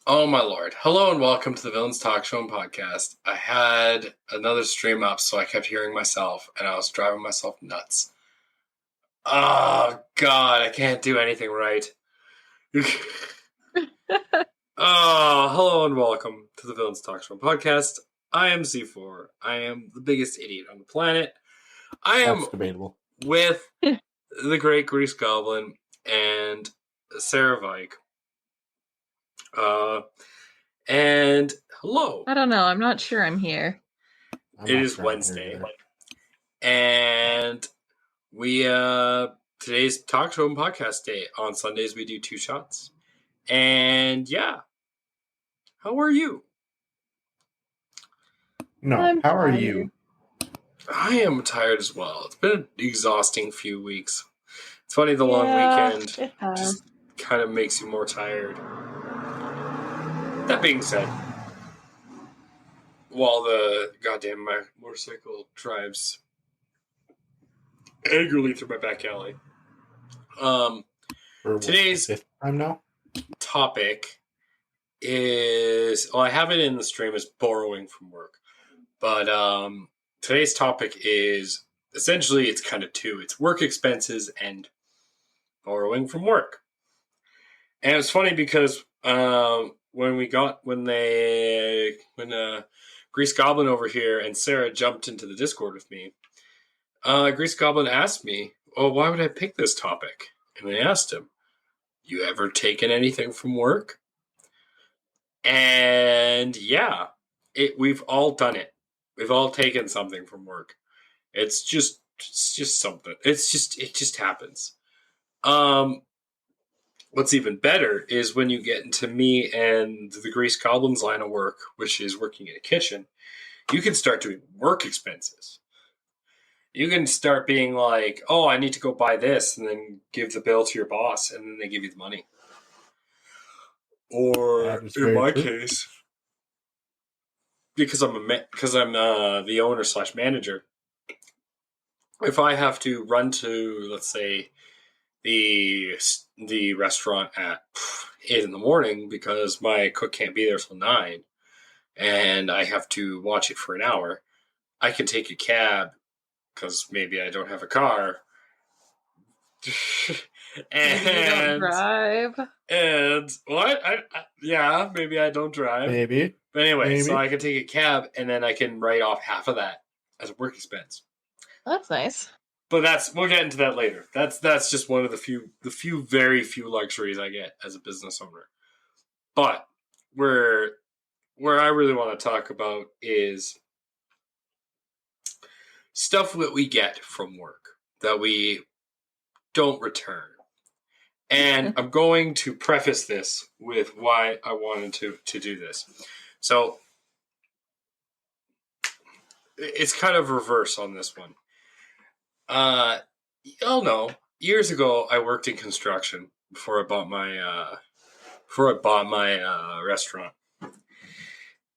Oh my lord. Hello and welcome to the Villains Talk Show and Podcast. I had another stream up, so I kept hearing myself and I was driving myself nuts. Oh god, I can't do anything right. Hello and welcome to the Villains Talk Show and Podcast. I am C4. I am the biggest idiot on the planet. I am That's debatable. with the great Grease Goblin and Sara Vike. And hello. I don't know. I'm not sure I'm here. I'm It not is sure I'm Wednesday. here either. And we today's talk show and podcast day. On Sundays we do 2 shots. And yeah. How are you? No, I'm how are tired. you? I am tired as well. It's been an exhausting few weeks. It's funny, the long weekend It has. just kind of makes you more tired. That being said, while the goddamn my motorcycle drives angrily through my back alley, For today's fifth time now? topic is, well, I have it in the stream as borrowing from work, but today's topic is essentially, it's kind of two. It's work expenses and borrowing from work. And it's funny because when Grease Goblin over here and Sara jumped into the Discord with me, Grease Goblin asked me, "Oh, why would I pick this topic?" And I asked him, "You ever taken anything from work?" And yeah, we've all done it. We've all taken something from work. It's just something. It just happens. What's even better is when you get into me and the Grease Goblin's line of work, which is working in a kitchen, you can start doing work expenses. You can start being like, "Oh, I need to go buy this," and then give the bill to your boss, and then they give you the money. Or in my case, because I'm the owner / manager, if I have to run to, let's say, the restaurant at 8 in the morning because my cook can't be there till 9, and I have to watch it for an hour, I can take a cab because maybe I don't have a car. Maybe you don't drive. And what? Yeah, maybe I don't drive. Maybe. But anyway, Maybe. so I can take a cab and then I can write off half of that as a work expense. That's nice. But we'll get into that later. That's just one of the very few luxuries I get as a business owner. But where I really want to talk about is stuff that we get from work that we don't return. And I'm going to preface this with why I wanted to do this. So it's kind of reverse on this one. Y'all know, years ago I worked in construction before I bought my restaurant.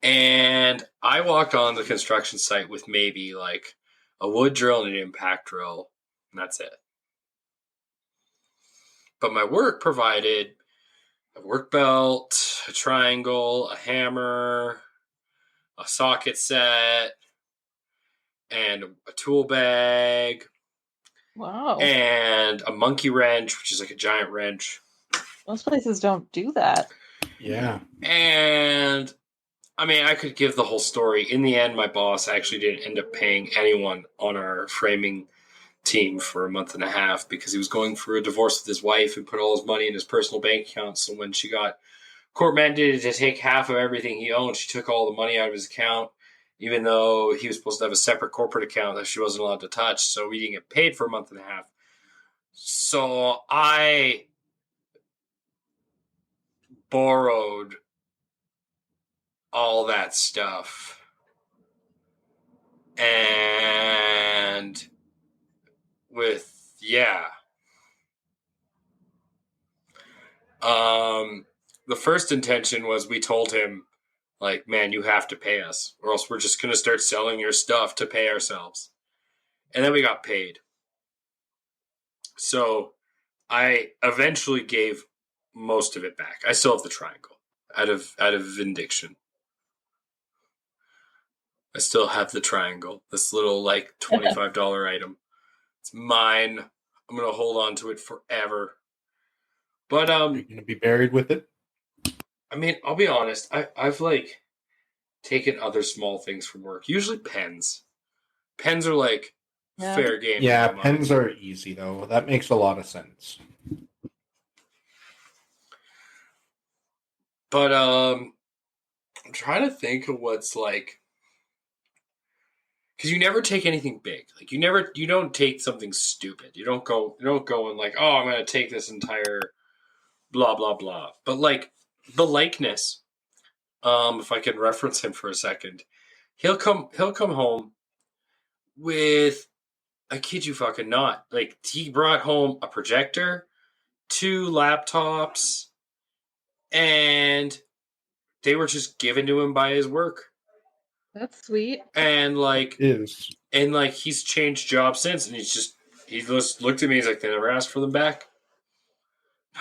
And I walked on the construction site with maybe like a wood drill and an impact drill, and that's it. But my work provided a work belt, a triangle, a hammer, a socket set, and a tool bag. Wow. And a monkey wrench, which is like a giant wrench. Most places don't do that. Yeah. And I mean, I could give the whole story. In the end, my boss actually didn't end up paying anyone on our framing team for a month and a half because he was going through a divorce with his wife and put all his money in his personal bank account. So when she got court mandated to take half of everything he owned, she took all the money out of his account, even though he was supposed to have a separate corporate account that she wasn't allowed to touch. So we didn't get paid for a month and a half. So I borrowed all that stuff. And the first intention was we told him, like, "Man, you have to pay us or else we're just going to start selling your stuff to pay ourselves." And then we got paid. So I eventually gave most of it back. I still have the triangle. out of vindication. I still have the triangle, this little like $25 item. It's mine. I'm gonna hold on to it forever. But Are you gonna be buried with it? I mean, I'll be honest. I've like taken other small things from work. Usually pens. Pens are like fair game. Yeah, in my pens mind. are easy though. That makes a lot of sense. But I'm trying to think of what's like, because you never take anything big. Like you don't take something stupid. You don't go and like, oh, I'm gonna take this entire blah blah blah. But like the likeness, if I can reference him for a second, he'll come home with, I kid you fucking not, like he brought home a projector, 2 laptops, and they were just given to him by his work. That's sweet. And like Is he's changed jobs since, and he just looked at me. He's like, they never asked for them back.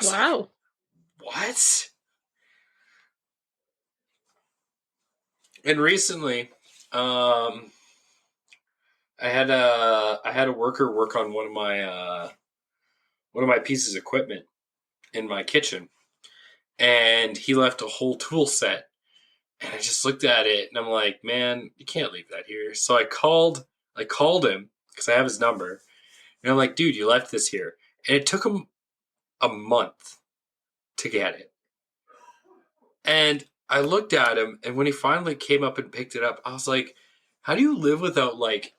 Wow. Like, what? And recently, I had a worker work on one of my pieces of equipment in my kitchen, and he left a whole tool set. And I just looked at it, and I'm like, man, you can't leave that here. So I called him because I have his number, and I'm like, dude, you left this here, and it took him a month to get it. And I looked at him, and when he finally came up and picked it up, I was like, how do you live without like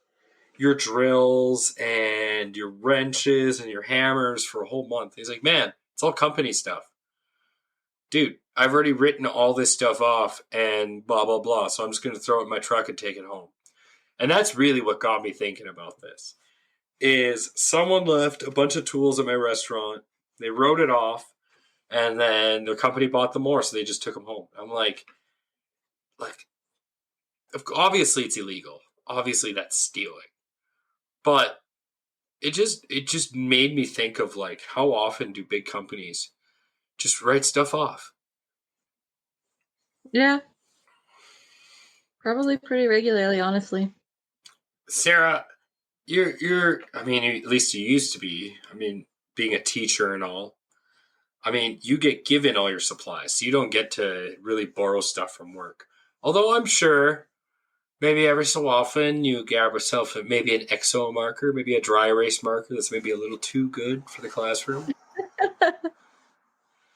your drills and your wrenches and your hammers for a whole month? He's like, man, it's all company stuff. Dude, I've already written all this stuff off and blah, blah, blah. So I'm just going to throw it in my truck and take it home. And that's really what got me thinking about this. Is someone left a bunch of tools at my restaurant. They wrote it off, and then the company bought them more, so they just took them home. I'm like, obviously it's illegal. Obviously that's stealing. But it just made me think of like, how often do big companies just write stuff off? Yeah. Probably pretty regularly, honestly. Sarah, you're I mean, at least you used to be. I mean, being a teacher and all. I mean, you get given all your supplies, so you don't get to really borrow stuff from work. Although I'm sure maybe every so often you grab yourself maybe an exo marker, maybe a dry erase marker that's maybe a little too good for the classroom.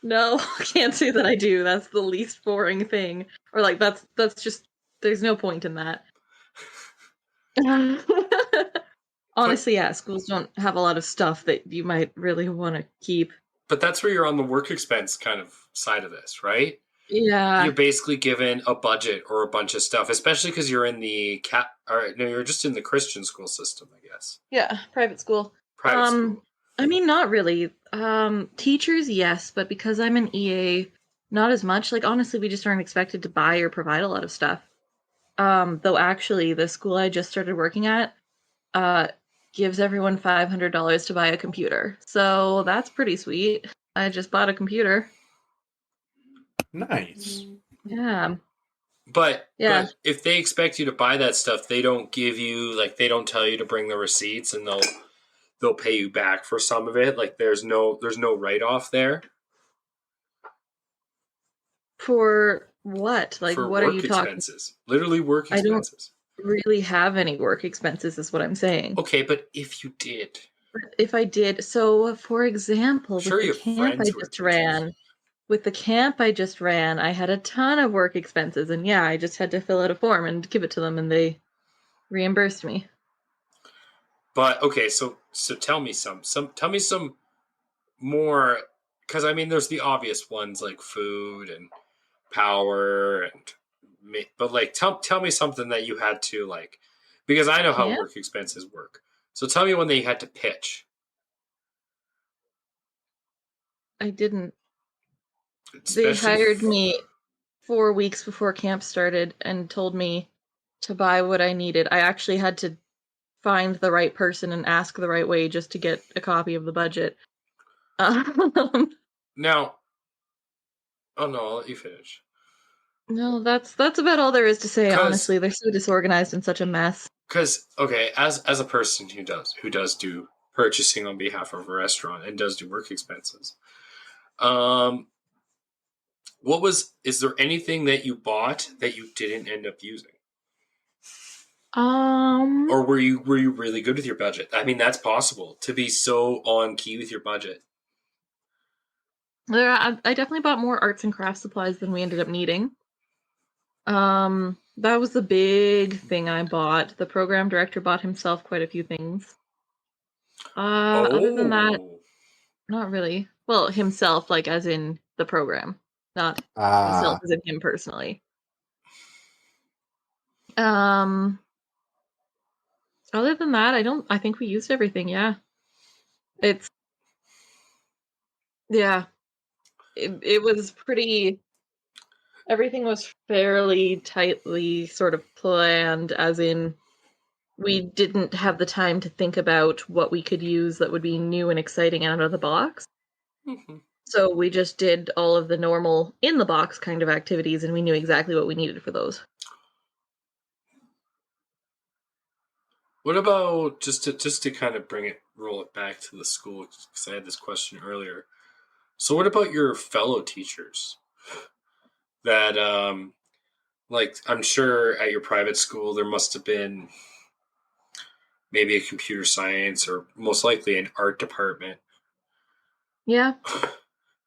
No, I can't say that I do. That's the least boring thing. Or like that's just there's no point in that. Honestly, yeah, schools don't have a lot of stuff that you might really want to keep. But that's where you're on the work expense kind of side of this, right? Yeah. You're basically given a budget or a bunch of stuff, especially because you're in the you're just in the Christian school system, I guess. Yeah, private school. Private school. I mean, not really. Teachers, yes, but because I'm an EA, not as much. Like, honestly, we just aren't expected to buy or provide a lot of stuff. Though actually, the school I just started working at, gives everyone $500 to buy a computer. So that's pretty sweet. I just bought a computer. nice. Yeah. But Yeah. but if they expect you to buy that stuff, they don't give you like they don't tell you to bring the receipts, and they'll pay you back for some of it. Like there's no write off there For what? Like, for what are work you talking? expenses. Literally work I don't expenses. really have any work expenses, is what I'm saying. Okay, but if you did, If I did, so for example, sure you have friends who are teachers. with the camp I just ran, I had a ton of work expenses, and yeah, I just had to fill out a form and give it to them, and they reimbursed me. But okay, so tell me tell me some more, because I mean there's the obvious ones like food and power and but like tell me something that you had to like, because I know how Camp? work expenses work. So tell me when they had to pitch. I didn't. They Especially hired me 4 weeks before camp started and told me to buy what I needed. I actually had to find the right person and ask the right way just to get a copy of the budget. Now, oh no, I'll let you finish. No, that's about all there is to say. Because Honestly, they're so disorganized and such a mess. okay, as a person who does do purchasing on behalf of a restaurant and does do work expenses, um, is there anything that you bought that you didn't end up using? Um, Or were you really good with your budget? I mean, that's possible to be so on key with your budget. I definitely bought more arts and craft supplies than we ended up needing. That was the big thing I bought. The program director bought himself quite a few things. Other than that, Oh, not really. Well, himself, like as in the program, not himself Ah, as in him personally. Um, Other than that, I think we used everything, yeah. It's yeah. It was pretty everything was fairly tightly sort of planned, as in we didn't have the time to think about what we could use that would be new and exciting out of the box. mhm. So we just did all of the normal in the box kind of activities, and we knew exactly what we needed for those. What about just to kind of roll it back to the school because I had this question earlier. So what about your fellow teachers? That like I'm sure at your private school there must have been maybe a computer science or most likely an art department. Yeah,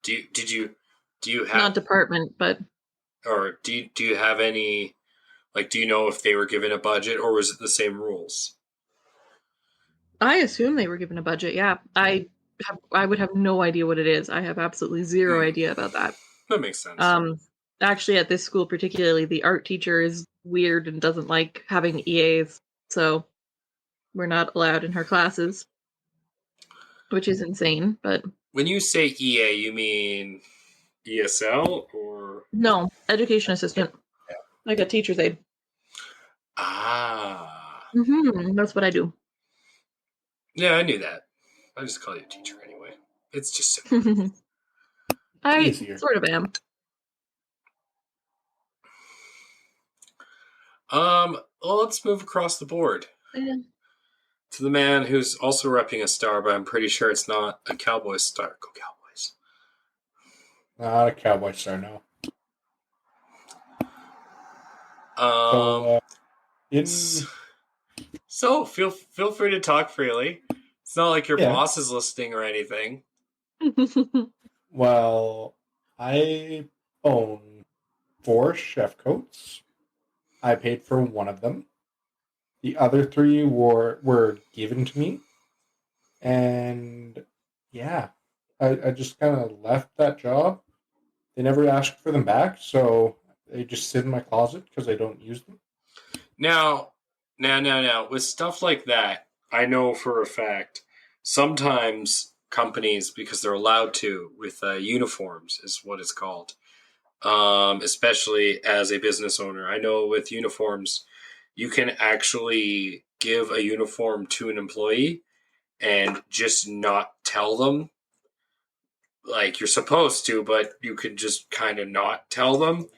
Did you do you not have department, but or do you have any like do you know if they were given a budget or was it the same rules? I assume they were given a budget. Yeah, I would have no idea what it is. I have absolutely zero Hmm, idea about that. that makes sense. Um, Actually, at this school particularly, the art teacher is weird and doesn't like having EAs, so we're not allowed in her classes, which is insane. But When you say EA, you mean ESL or no, education assistant, like a teacher's aide. ah? That's what I do. Yeah, I knew that. I just call you a teacher anyway. It's just simple. it's I easier. sort of am. Well, let's move across the board Yeah. to the man who's also repping a star, but I'm pretty sure it's not a Cowboys star. Go Cowboys. Not a cowboy star, no. Um, So, in so feel free to talk freely. It's not like your yeah, boss is listening or anything. well, I own 4 chef coats. I paid for one of them. The other 3 were given to me, and yeah, I just kind of left that job. They never asked for them back, so they just sit in my closet because I don't use them. Now, with stuff like that, I know for a fact sometimes companies, because they're allowed to, with uniforms, is what it's called. Especially as a business owner, I know with uniforms, you can actually give a uniform to an employee and just not tell them like you're supposed to, but you could just kind of not tell them.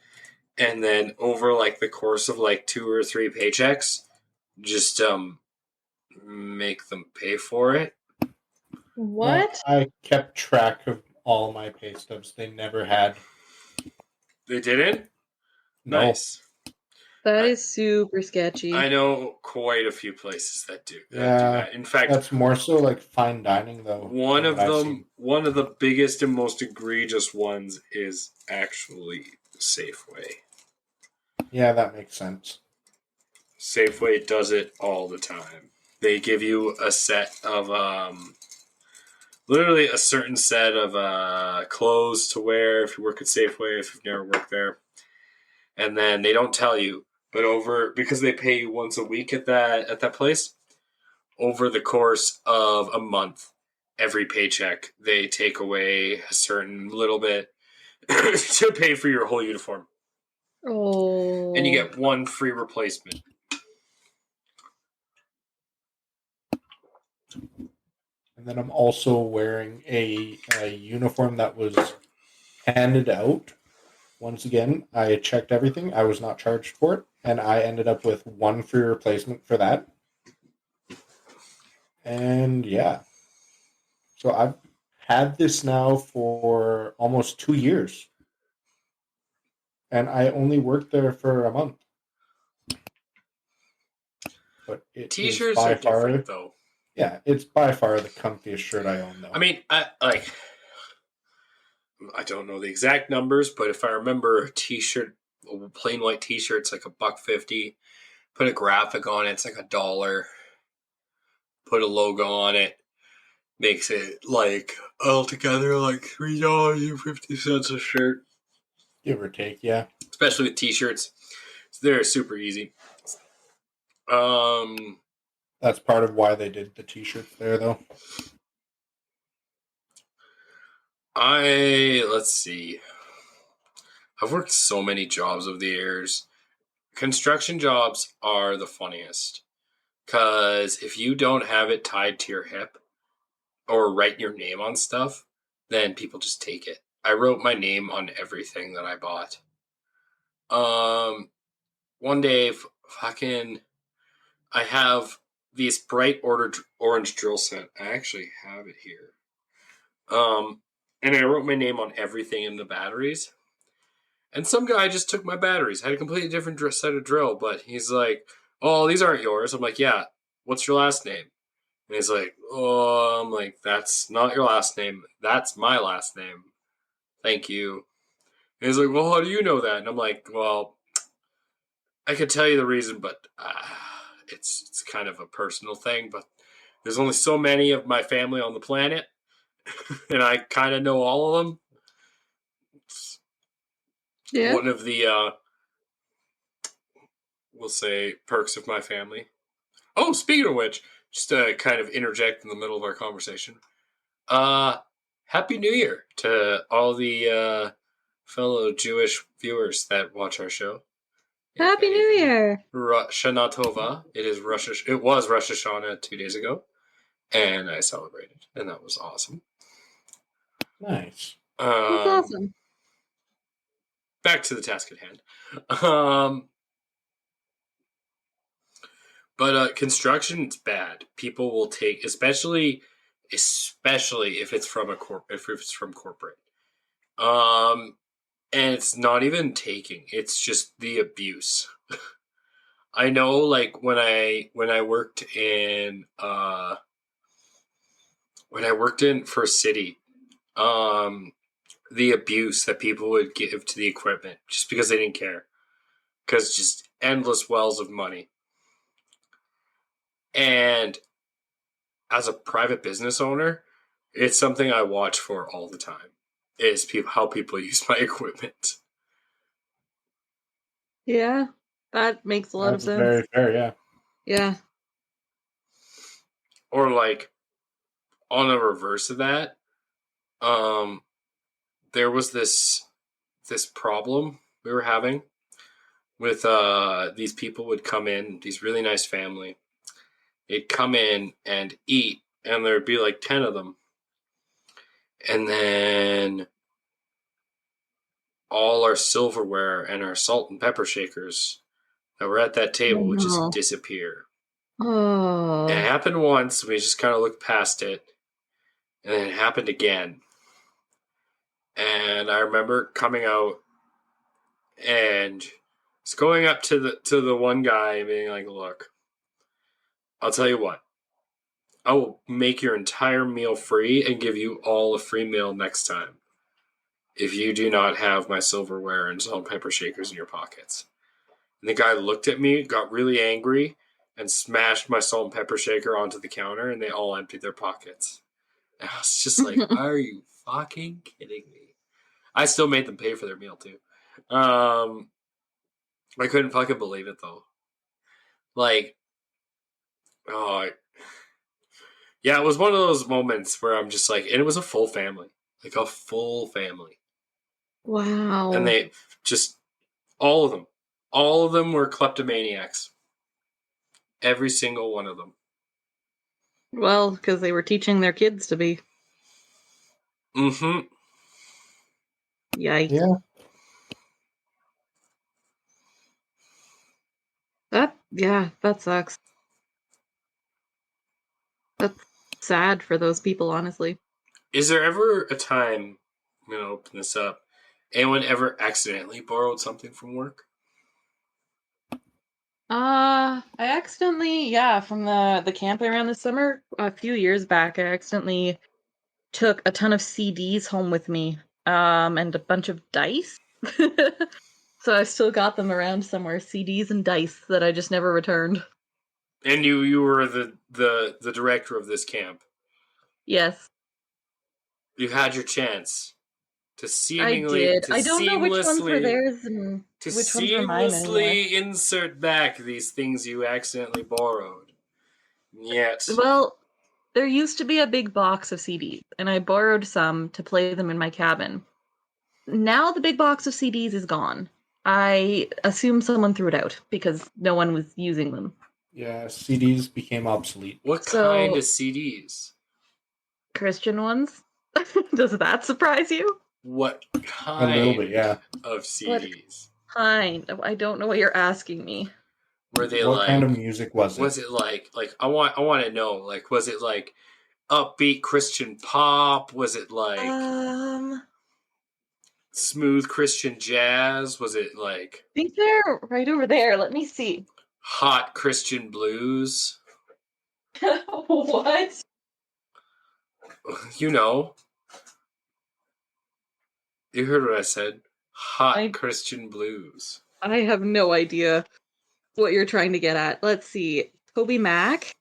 And then over like the course of like 2 or 3 paychecks, just make them pay for it. No, What? I kept track of all my pay stubs. They never had. They didn't. No. Nice. That I is super I sketchy. know quite a few places that do Yeah, that. In fact, that's more so like fine dining, though, from what I've seen. one of the biggest and most egregious ones is actually Safeway. Yeah, that makes sense. Safeway does it all the time. They give you a set of literally a certain set of clothes to wear if you work at Safeway if you've never worked there, and then they don't tell you, but over because they pay you once a week at that place, over the course of a month, every paycheck they take away a certain little bit to pay for your whole uniform, and you Oh. get one free replacement. And then I'm also wearing a uniform that was handed out Once again, I checked everything. I was not charged for it, and I ended up with one free replacement for that. And yeah. So I've had this now for almost 2 years. And I only worked there for a month. But it is T-shirts by are different, far, though. yeah, it's by far the comfiest shirt I own, though. I mean, I don't know the exact numbers, but if I remember, a T-shirt, a plain white T-shirt's like $1.50. Put a graphic on it, it's like $1. Put a logo on it, makes it like altogether like $3.50 a shirt. Give or take, yeah. Especially with T-shirts, they're super easy. That's part of why they did the T-shirts there, though. Let's see. I've worked so many jobs over the years. Construction jobs are the funniest. Because if you don't have it tied to your hip or write your name on stuff, then people just take it. I wrote my name on everything that I bought. One day, I have this bright orange drill set. I actually have it here. And I wrote my name on everything in the batteries. And some guy just took my batteries. I had a completely different set of drill, but he's like, "Oh, these aren't yours." I'm like, "Yeah. What's your last name?" And he's like, "Oh," I'm like, "That's not your last name. That's my last name. Thank you." And he's like, "Well, how do you know that?" And I'm like, "Well, I could tell you the reason, but it's kind of a personal thing. But there's only so many of my family on the planet, and I kind of know all of them. It's Yeah. one of the, we'll say, perks of my family. Oh, speaking of which, just to kind of interject in the middle of our conversation, Happy New Year to all the fellow Jewish viewers that watch our show. Happy New Year! Shana Tova. It was Rosh Hashanah 2 days ago, and I celebrated, and that was awesome. Nice. That's awesome. Back to the task at hand. But construction's bad. People will take, especially if it's from corporate. And it's not even taking; it's just the abuse. I know, like when I worked in First City, the abuse that people would give to the equipment just because they didn't care, because just endless wells of money. And as a private business owner, it's something I watch for all the time. Is how people use my equipment. Yeah, that makes a lot of That's sense. very fair, yeah. Yeah. Or like on a reverse of that, there was this problem we were having with these people would come in, these really nice family. They'd come in and eat, and there'd be like 10 of them. And then all our silverware and our salt and pepper shakers that were at that table would just disappear. Oh. And it happened once, we just kind of looked past it, and then it happened again. And I remember coming out and just going up to the one guy and being like, "Look, I'll tell you what. I will make your entire meal free and give you all a free meal next time if you do not have my silverware and salt and pepper shakers in your pockets." And the guy looked at me, got really angry, and smashed my salt and pepper shaker onto the counter, and they all emptied their pockets. And I was just like, "Are you fucking kidding me?" I still made them pay for their meal too. I couldn't fucking believe it though. Like, oh, yeah, it was one of those moments where I'm just like, and it was a full family, like a full family. Wow. And they just, all of them were kleptomaniacs. Every single one of them. Well, because they were teaching their kids to be. Mm-hmm. Yikes. Yeah. That sucks. That's sad for those people, honestly. Is there ever a time, I'm going to open this up, anyone ever accidentally borrowed something from work? I accidentally, from the camp I ran this summer, a few years back, I accidentally took a ton of CDs home with me, and a bunch of dice. So I still got them around somewhere, CDs and dice that I just never returned. And you were the director of this camp. Yes, You had your chance to I did. to I don't know which ones were seamlessly theirs and to which ones were mine anymore. seamlessly insert back these things you accidentally borrowed. Yet, Well, there used to be a big box of CDs, and I borrowed some to play them in my cabin. Now the big box of CDs is gone. I assume someone threw it out because no one was using them. Yeah, CDs became obsolete. what kind So, of CDs? Christian ones? Does that surprise you? What A little kind bit, yeah. of CDs? Kind. I don't know what you're asking me. Were they What kind of like? music was it? Was it like I want to know, like, was it like upbeat Christian pop? Was it like I smooth Christian jazz? Was it like think they're right over there. Let me see. hot Christian blues? What? You know, you heard what I said. Hot I Christian blues. I have no idea what you're trying to get at. Let's see. Toby Mac.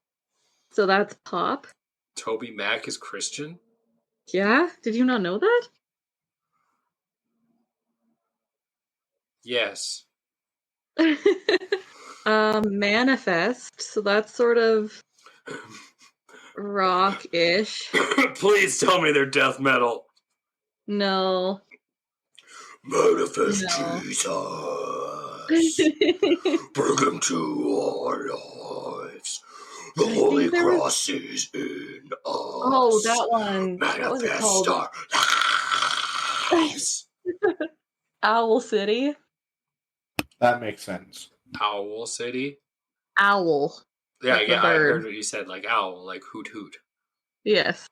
So that's pop. Toby Mac is Christian? Yeah? Did you not know that? Yes. Manifest. So that's sort of rock-ish. Please tell me they're death metal. No. Manifest No. Jesus. Bring him to our lives. The I Holy think there was. Cross is in Oh, us. that one. What was it Manifest called? our lives. Owl City. That makes sense. Owl City? Owl. Yeah, Like the yeah, I bird. heard what you said, like owl, like hoot hoot. Yes.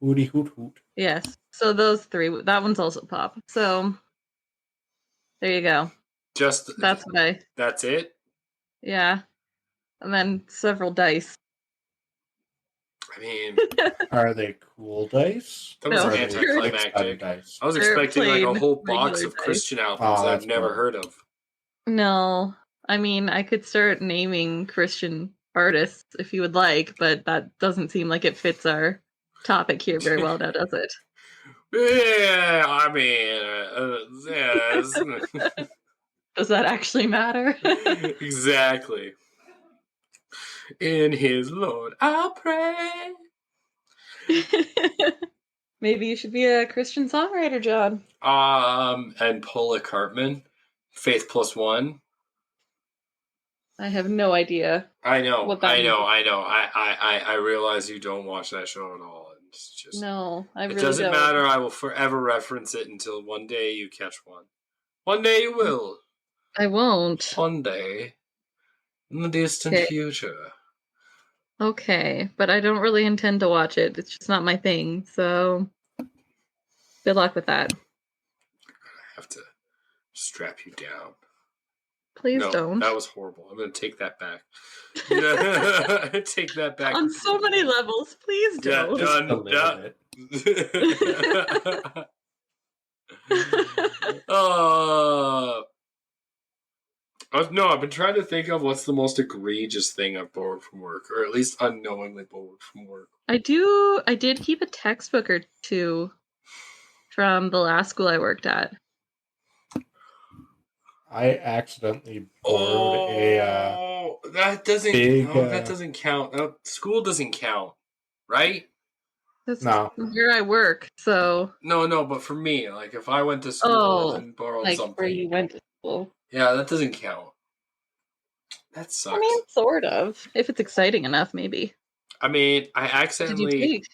Hooty hoot hoot. Yes. So those three. That one's also pop. So there you go. Just That's what I. that's it? Yeah. And then several dice. I mean, Are they cool dice? that was No. Or are they anticlimactic. six-sided dice? I was They're expecting like a plain whole box regular of dice. Christian albums Oh, I've that's never boring. heard of. No. I mean, I could start naming Christian artists if you would like, but that doesn't seem like it fits our topic here very well now, does it? Yeah, I mean, yeah, Does that actually matter? exactly. In His Lord, I'll pray. Maybe you should be a Christian songwriter, John. And Paula Cartman, Faith Plus One. I have no idea. I know. What that means. I realize you don't watch that show at all. It's just No, I it really doesn't don't. matter. I will forever reference it until one day you catch one. One day you will. I won't. One day in the distant Okay. future. Okay, but I don't really intend to watch it. It's just not my thing, so good luck with that. I have to strap you down. Please No, don't. that was horrible. I'm going to take that back. Take that back. On so many levels, please Yeah, don't. Just a little bit. I've been trying to think of what's the most egregious thing I've borrowed from work, or at least unknowingly borrowed from work. I did keep a textbook or two from the last school I worked at. I accidentally borrowed that doesn't big, that doesn't count. School doesn't count, right? That's No. where I work, so No, but for me, like if I went to school and borrowed like something, where you went to school. yeah, that doesn't count. That sucks. I mean, sort of. If it's exciting enough, maybe. I mean, I Did accidentally. you take?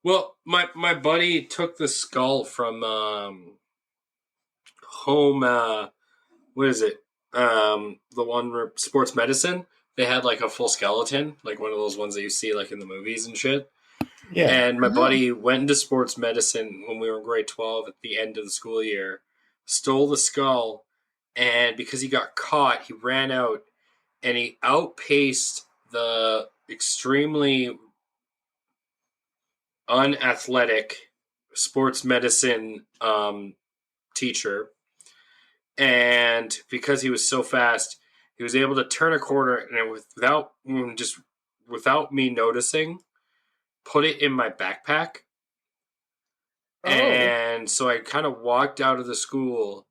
Well, my buddy took the skull from home. What is it? the one where sports medicine, they had like a full skeleton, like one of those ones that you see like in the movies and shit. Yeah. And my Oh. buddy went into sports medicine when we were in grade 12 at the end of the school year, stole the skull, and because he got caught, he ran out and he outpaced the extremely unathletic sports medicine teacher. And because he was so fast, he was able to turn a corner and without me noticing, put it in my backpack. Oh. And so I kind of walked out of the school,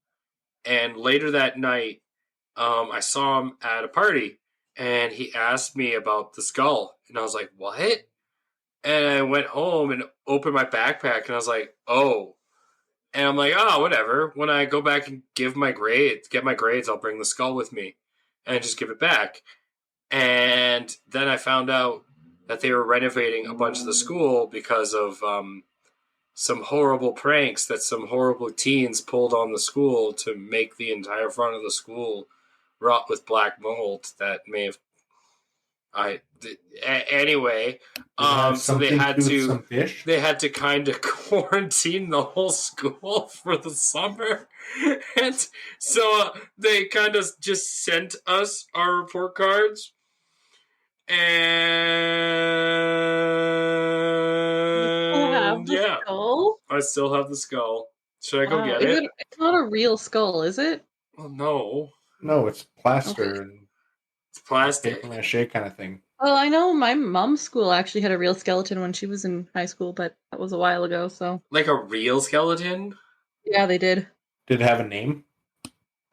and later that night, I saw him at a party, and he asked me about the skull, and I was like, "What?" And I went home and opened my backpack, and I was like, "Oh." And I'm like, "Oh, whatever. When I go back and get my grades, I'll bring the skull with me, and just give it back." And then I found out that they were renovating a bunch of the school because of some horrible pranks that some horrible teens pulled on the school to make the entire front of the school rot with black mold that may have anyway. So they had to kind of quarantine the whole school for the summer, and so they kind of just sent us our report cards. And yeah, skull? I still have the skull. Should I go get Is it? It's not a real skull, is it? Well, no. No, it's plaster and It's plastic. paper mache kind of thing. Well, I know my mom's school actually had a real skeleton when she was in high school, but that was a while ago, so. Like a real skeleton? Yeah, they did. Did it have a name?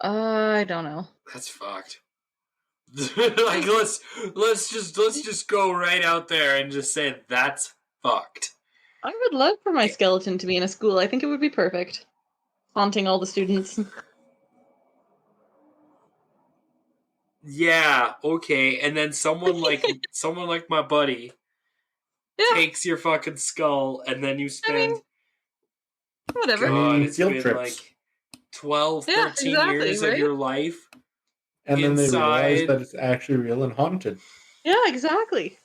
I don't know. That's fucked. Like let's just go right out there and just say that's fucked. I would love for my skeleton to be in a school. I think it would be perfect. Haunting all the students. Yeah, okay. And then someone like my buddy takes your fucking skull, and then you spend whatever. God, it's field been trips. like 12, 13 years right? of your life. And then they inside. realize that it's actually real and haunted. Yeah, exactly.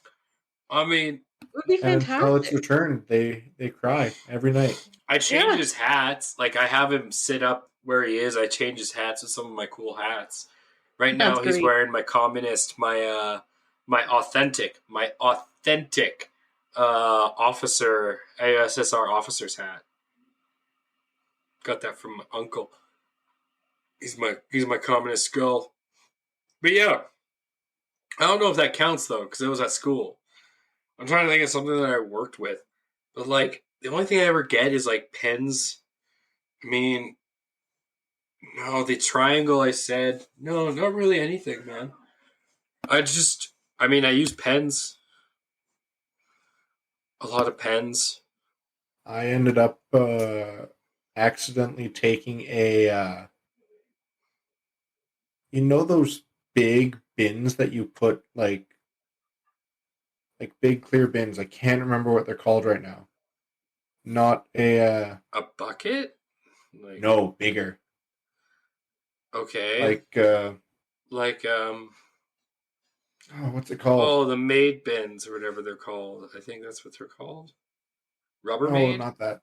I mean, It would be And until it's fantastic. returned, they cry every night. I changed his hats. Like, I have him sit up where he is. I change his hats with some of my cool hats. Right now, That's he's great. wearing my communist, my authentic officer, ASSR officer's hat. Got that from my uncle. He's my communist skull. But yeah, I don't know if that counts though, because it was at school. I'm trying to think of something that I worked with, but like the only thing I ever get is like pens. I mean, no, the triangle. I said no, not really anything, man. I use pens. A lot of pens. I ended up accidentally taking a, those big bins that you put like big clear bins. I can't remember what they're called right now. Not a A bucket? no, bigger. Okay. What's it called? Oh, the maid bins or whatever they're called. I think that's what they're called. Rubbermaid? No, not that.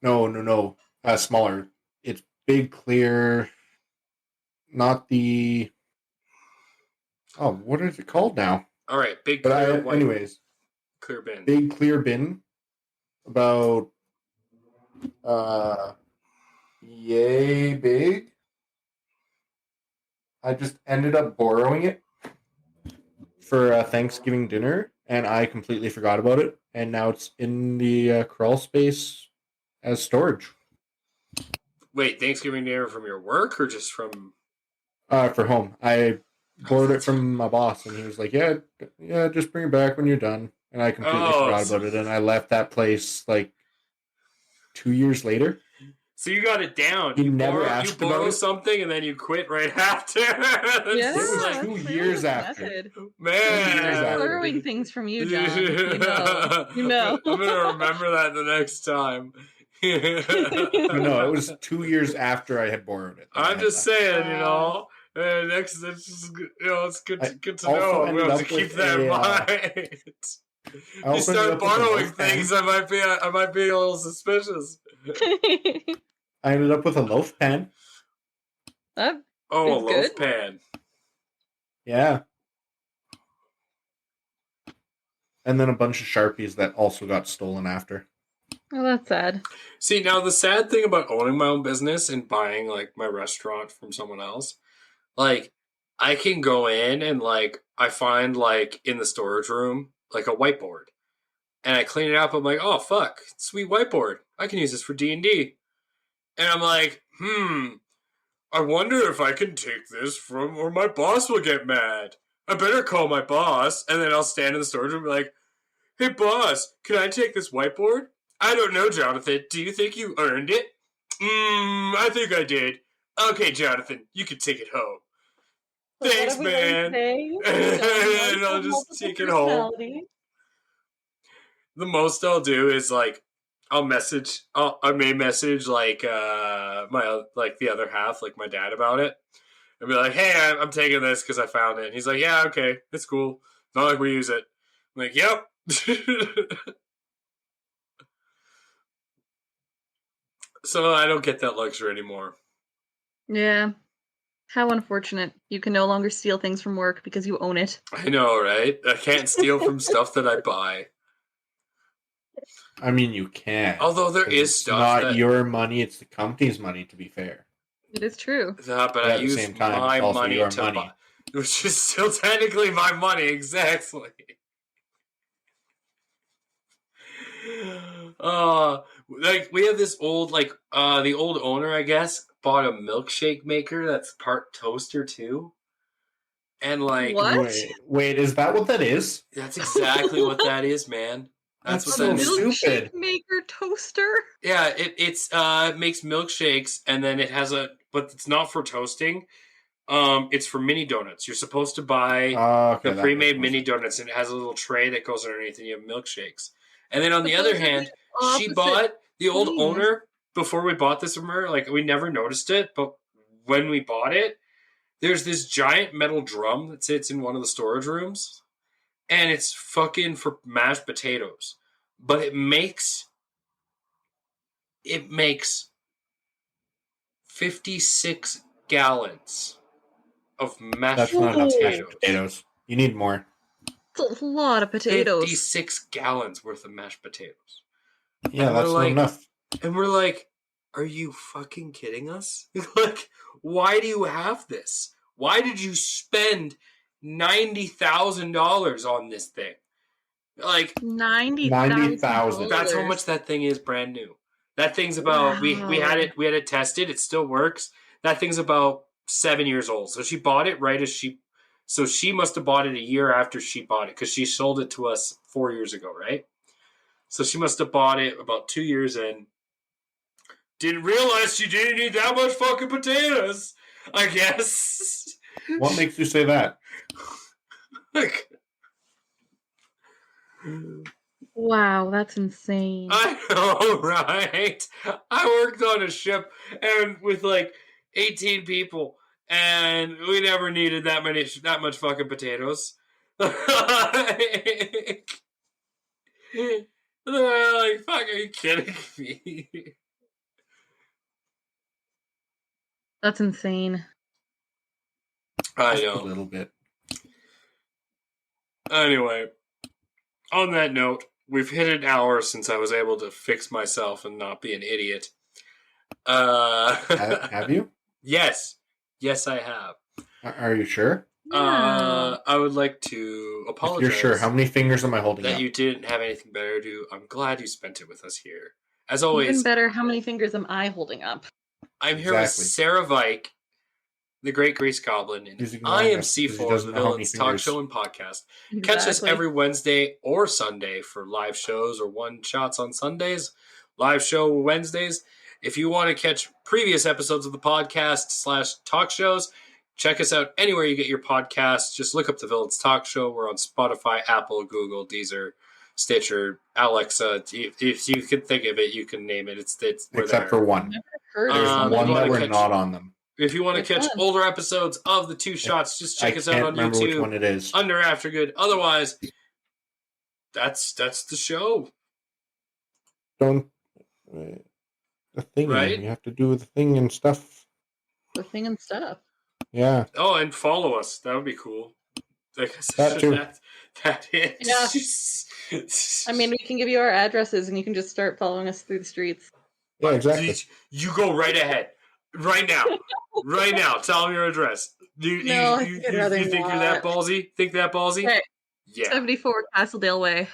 No. Smaller. It's big, clear. Not the. Oh, what is it called now? All right, big clear white. Anyways, Clear bin. big clear bin. About yay big. I just ended up borrowing it for Thanksgiving dinner, and I completely forgot about it. And now it's in the crawl space as storage. Wait, Thanksgiving dinner from your work or just from? For home. I borrowed it from my boss, and he was like, "Yeah, just bring it back when you're done." And I completely forgot about it, and I left that place like 2 years later. So you got it down. You never asked you borrow about it? something and then you quit right after. Yeah, It was that's 2 really years the after. method. Man, Borrowing things from you, John. You know. I'm gonna remember that the next time. No, it was 2 years after I had borrowed it. I'm just saying, Next, it's just, it's good I to also know. I'm ended going to up keep with that in a, mind. I If you also ended start up with a borrowing loaf pan. things, I might be a little suspicious. I ended up with a loaf pan. That Oh, a is loaf good. pan. Yeah. And then a bunch of Sharpies that also got stolen after. Oh, that's sad. See, now the sad thing about owning my own business and buying like my restaurant from someone else, like I can go in and like I find like in the storage room like a whiteboard, and I clean it up. I'm like, oh fuck, sweet whiteboard. I can use this for D&D. And I'm like, I wonder if I can take this from, or my boss will get mad. I better call my boss, and then I'll stand in the storage room and be like, hey boss, can I take this whiteboard? I don't know, Jonathan. Do you think you earned it? I think I did. Okay, Jonathan, you can take it home. So what Thanks, have we learned man. today? And I'll just take it home. The most I'll do is like I may message like my like the other half, like my dad, about it, and be like, hey, I'm taking this because I found it. And he's like, yeah, okay, it's cool. Not like we use it. I'm like, yep. So I don't get that luxury anymore. Yeah. How unfortunate. You can no longer steal things from work because you own it. I know, right? I can't steal from stuff that I buy. I mean, you can. Although there 'cause is it's stuff not that your money; it's the company's money. To be fair, It is true. but but I at the use same time, my it's also money your to money. buy, which is still technically my money, exactly. Like we have this old, like the old owner, I guess, bought a milkshake maker that's part toaster too, and like What? Wait, is that what that is? that's exactly what that is, man. That's what That's A that so is. milkshake stupid. maker toaster? Yeah, it makes milkshakes, and then it has but it's not for toasting. It's for mini donuts. You're supposed to buy Okay, the that makes pre-made more mini sense. donuts, and it has a little tray that goes underneath, and you have milkshakes. And then on But the other those are the hand, she opposite bought the old things. owner before we bought this from her. Like we never noticed it, but when we bought it, there's this giant metal drum that sits in one of the storage rooms, and it's fucking for mashed potatoes. But it makes 56 gallons of mashed That's not enough mashed Oh, potatoes. You need more. it's a lot of potatoes. 56 gallons worth of mashed potatoes. Yeah, And we're that's not like, enough. are you fucking kidding us? Like, why do you have this? Why did you spend $90,000 on this thing? Like, $90,000. that's how much $90,000. that thing is brand new. That thing's about Wow. we had it tested. It still works. That thing's about 7 years old. So she bought it right as she must have bought it a year after she bought it because she sold it to us 4 years ago, right? So she must have bought it about 2 years in. Didn't realize she didn't need that much fucking potatoes, I guess. What makes you say that? Like, Wow, that's insane. I know, right? I worked on a ship and with like 18 people, and we never needed that much fucking potatoes. Like, they're like, fuck, are you kidding me? That's insane. I Just a know. little bit. Anyway, on that note, we've hit an hour since I was able to fix myself and not be an idiot. Have you? Yes. Yes, I have. Are you sure? Yeah. I would like to If apologize you're sure, how many fingers am I holding that up? you didn't have anything better to do. I'm glad you spent it with us here. As Even always, better, how many fingers am I holding up? I'm here with Exactly. Sara Vike, the Great Grease Goblin, and He's I ignoring am us because he C4, doesn't the know how many Villains Talk fingers. Show and Podcast. Catch us Exactly. every Wednesday or Sunday for live shows or one shots on Sundays, live show Wednesdays. If you want to catch previous episodes of the podcast / talk shows, check us out anywhere you get your podcasts. Just look up the Villains Talk Show. We're on Spotify, Apple, Google, Deezer, Stitcher, Alexa. If you can think of it, you can name it. It's we're Except there. for one. Never heard of There's If something. you one want that to we're catch not on them. If you want to Which catch one? older episodes of the Two Shots, just check us out on remember which one YouTube it is. under After Good. Otherwise, that's the show, Don't the thing. right? You have to do the thing and stuff. The thing and stuff. Yeah. Oh, and follow us. That would be cool. Like I said, That too. that is. Yeah. I mean, we can give you our addresses, and you can just start following us through the streets. Yeah, exactly. You go right ahead, right now, right now. Tell them your address. You No, I think think I'd rather you're that not. ballsy? Think that ballsy? Okay. Yeah. 74 Castledale Way.